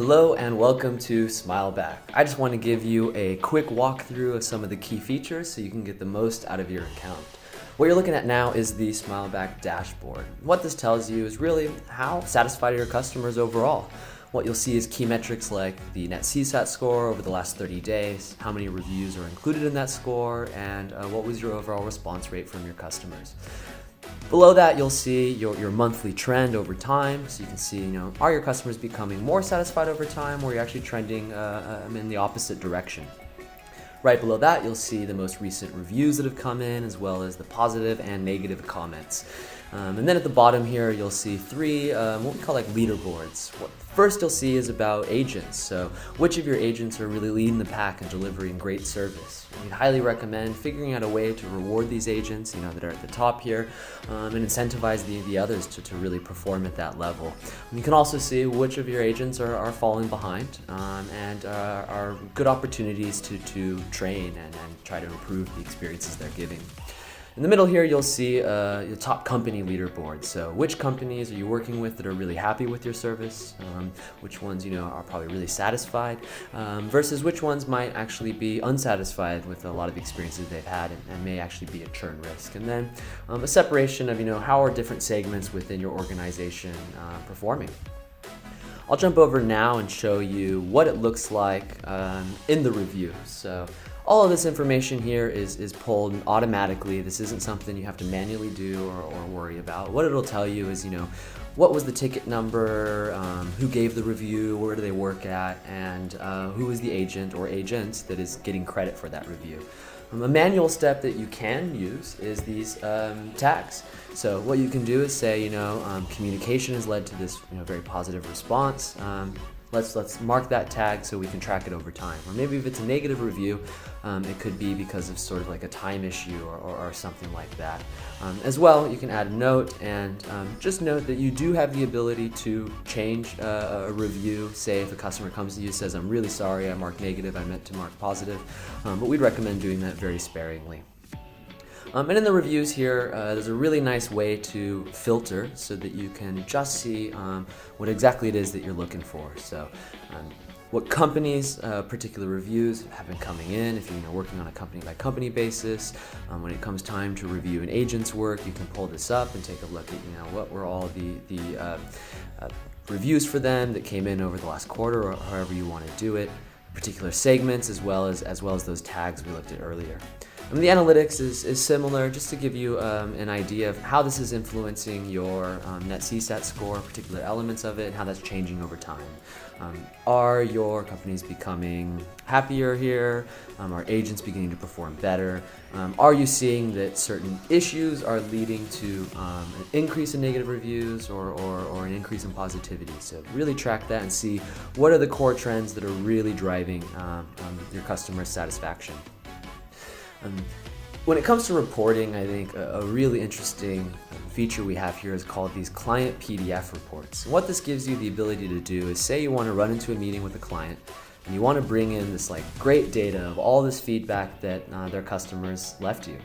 Hello and welcome to SmileBack. I just want to give you a quick walkthrough of some of the key features so you can get the most out of your account. What you're looking at now is the SmileBack dashboard. What this tells you is really how satisfied are your customers overall. What you'll see is key metrics like the net CSAT score over the last 30 days, how many reviews are included in that score, and what was your overall response rate from your customers. Below that, you'll see your monthly trend over time, so you can see, are your customers becoming more satisfied over time, or are you actually trending in the opposite direction? Right below that, you'll see the most recent reviews that have come in, as well as the positive and negative comments. And then at the bottom here, you'll see three what we call like leaderboards. What first you'll see is about agents. So which of your agents are really leading the pack and delivering great service? We'd highly recommend figuring out a way to reward these agents, that are at the top here, and incentivize the others to really perform at that level. And you can also see which of your agents are falling behind and are good opportunities to train and try to improve the experiences they're giving. In the middle here, you'll see your top company leaderboard. So which companies are you working with that are really happy with your service? Which ones, are probably really satisfied versus which ones might actually be unsatisfied with a lot of the experiences they've had and may actually be a churn risk. And then a separation of, how are different segments within your organization performing. I'll jump over now and show you what it looks like in the review. So all of this information here is pulled automatically. This isn't something you have to manually do or worry about. What it'll tell you is, what was the ticket number, who gave the review, where do they work at, and who is the agent or agents that is getting credit for that review. A manual step that you can use is these tags. So what you can do is say, communication has led to this very positive response. Let's mark that tag so we can track it over time. Or maybe if it's a negative review, it could be because of sort of like a time issue or something like that. As well, you can add a note and just note that you do have the ability to change a review. Say if a customer comes to you and says, "I'm really sorry, I marked negative, I meant to mark positive," but we'd recommend doing that very sparingly. And in the reviews here, there's a really nice way to filter so that you can just see what exactly it is that you're looking for. So what companies, particular reviews have been coming in, if you're working on a company-by-company basis. When it comes time to review an agent's work, you can pull this up and take a look at what were all the reviews for them that came in over the last quarter, or however you want to do it, particular segments, as well as those tags we looked at earlier. The analytics is similar, just to give you an idea of how this is influencing your net CSAT score, particular elements of it, and how that's changing over time. Are your companies becoming happier here? Are agents beginning to perform better? Are you seeing that certain issues are leading to an increase in negative reviews or an increase in positivity? So really track that and see what are the core trends that are really driving your customer satisfaction. When it comes to reporting, I think a really interesting feature we have here is called these client PDF reports. And what this gives you the ability to do is, say you want to run into a meeting with a client and you want to bring in this great data of all this feedback that their customers left you.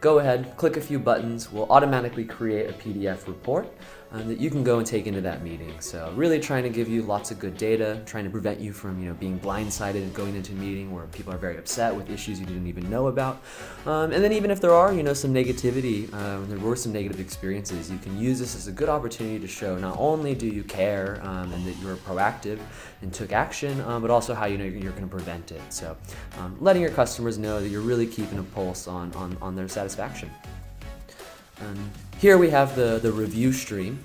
Go ahead, click a few buttons, we'll automatically create a PDF report that you can go and take into that meeting. So really trying to give you lots of good data, trying to prevent you from being blindsided and going into a meeting where people are very upset with issues you didn't even know about. And then even if there are some negativity, there were some negative experiences, you can use this as a good opportunity to show not only do you care and that you're proactive and took action, but also how you're going to prevent it. So letting your customers know that you're really keeping a pulse on their satisfaction. Here we have the review stream.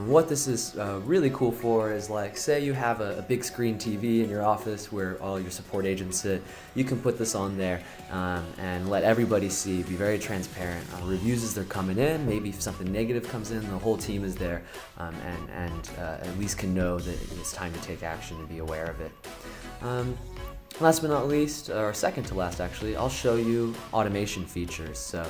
What this is really cool for is, say you have a big screen TV in your office where all your support agents sit. You can put this on there and let everybody see, be very transparent. Reviews as they're coming in, maybe if something negative comes in, the whole team is there and at least can know that it's time to take action and be aware of it. Last but not least, or second to last actually, I'll show you automation features. So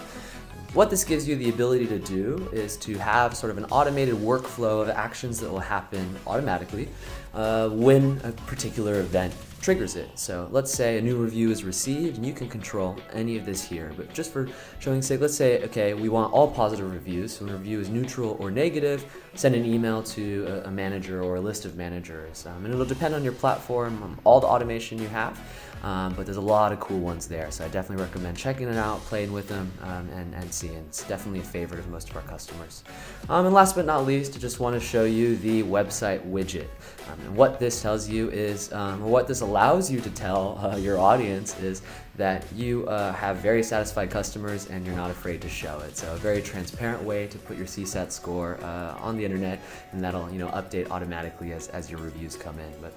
what this gives you the ability to do is to have sort of an automated workflow of actions that will happen automatically when a particular event triggers it. So let's say a new review is received, and you can control any of this here. But just for showing sake, let's say, okay, we want all positive reviews. So when a review is neutral or negative, send an email to a manager or a list of managers. And it'll depend on your platform, all the automation you have. But there's a lot of cool ones there, so I definitely recommend checking it out, playing with them, and seeing. It's definitely a favorite of most of our customers. And last but not least, I just want to show you the website widget. And what this tells you is, or what this allows you to tell your audience is that you have very satisfied customers and you're not afraid to show it. So a very transparent way to put your CSAT score on the internet, and that'll update automatically as your reviews come in. But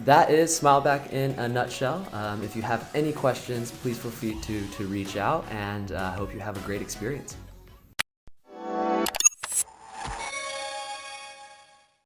that is SmileBack in a nutshell. If you have any questions, please feel free to reach out, and I hope you have a great experience.